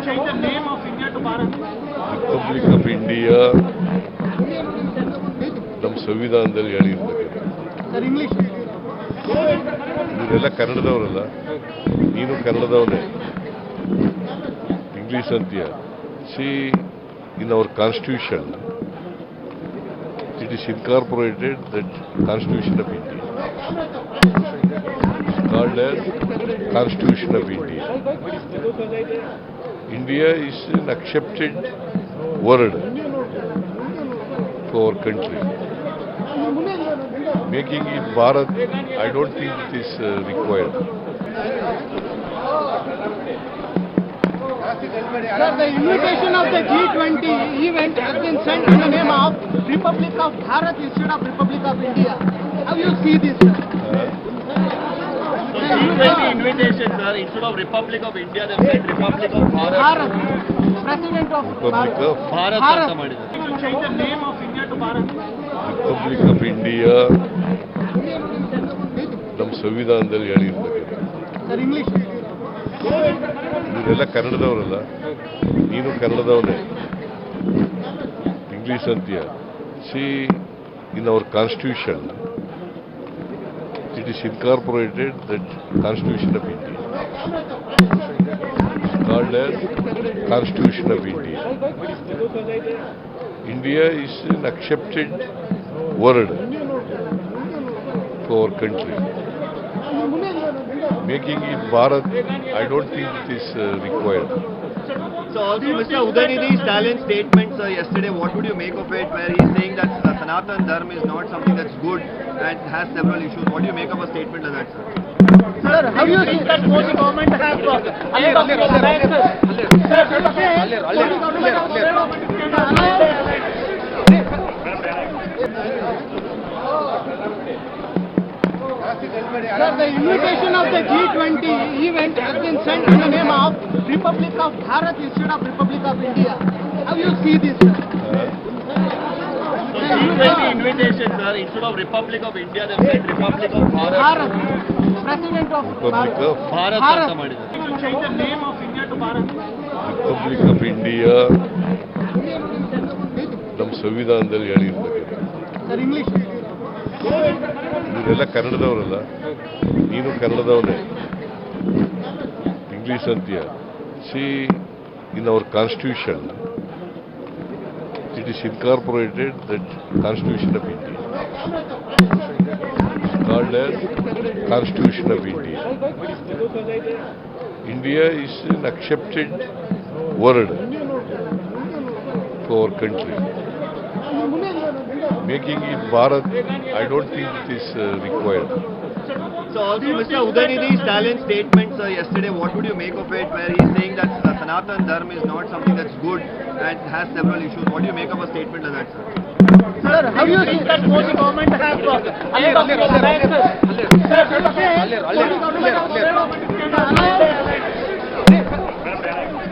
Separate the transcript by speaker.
Speaker 1: change the name of India to Bharat?
Speaker 2: Republic of India ನಮ್ಮ ಸಂವಿಧಾನದಲ್ಲಿ ಹೇಳಿರ್ತದೆ.
Speaker 1: Sir, English.
Speaker 2: ಇವರೆಲ್ಲ ಕನ್ನಡದವರಲ್ಲ, ನೀನು ಕನ್ನಡದವನೇ, ಇಂಗ್ಲಿಷ್ ಅಂತೀಯ. C in our constitution it is incorporated that Constitution of India. It's called as Constitution of India. India is an accepted word for our country. Making it Bharat, I don't think it is required.
Speaker 1: Sir, the invitation of the G20 event has been sent in the name of Republic of Bharat instead of Republic of India. How you see this, sir?
Speaker 3: So G20 invitation, sir, instead of Republic of India, they said Republic of Bharat.
Speaker 1: Bharat, President of
Speaker 2: Republic of
Speaker 3: Bharat
Speaker 1: Bharat.
Speaker 3: ಅಂತ ಮಾಡಿದ್ದಾರೆ.
Speaker 1: To change the name of India to Bharat.
Speaker 2: Republic of India ನಮ್ಮ ಸಂವಿಧಾನದಲ್ಲಿ ಹೇಳಿರ್ತದೆ.
Speaker 1: Sir, English.
Speaker 2: ಇವರೆಲ್ಲ ಕನ್ನಡದವರಲ್ಲ, ನೀನು ಕನ್ನಡದವನೇ, English ಅಂತೀಯ. C in our constitution it is incorporated that Constitution of India. It's called as Constitution of India. India is an accepted word for our country. Making it Bharat, I don't think it is required.
Speaker 3: So also Mr. Udaynidhi Stalin's statement yesterday, what would you make of it, where he's saying that Sanatan Dharma is not something that's good and has several issues. What do you make of a statement like that, sir?
Speaker 1: Sir, how you see that Modi government has Sir, the invitation of the G20 event has been sent in the name of Republic of Bharat instead of Republic of India. How you see this, sir?
Speaker 3: So G20 invitation, sir, instead of Republic of India, they said Republic of Bharat.
Speaker 1: Bharat, President of
Speaker 2: Republic of
Speaker 3: Bharat ಅಂತ ಮಾಡಿದ್ದಾರೆ.
Speaker 1: To change the name of India to Bharat.
Speaker 2: Republic of India ನಮ್ಮ ಸಂವಿಧಾನದಲ್ಲಿ ಹೇಳಿರ್ತದೆ.
Speaker 1: Sir, English.
Speaker 2: ಇವರೆಲ್ಲ ಕನ್ನಡದವರಲ್ಲ, ನೀನು ಕನ್ನಡದವನೇ, English ಅಂತೀಯ. C in our constitution it is incorporated that Constitution of India. It's called as Constitution of India. India is an accepted word for our country. Making it Bharat, I don't think it is required.
Speaker 3: So also Mr. Udaynidhi Stalin's statement yesterday, what would you make of it, where he's saying that Sanatan Dharma is not something that's good and has several issues. What do you make of a statement like that, sir?
Speaker 1: Sir, how you see that Modi government has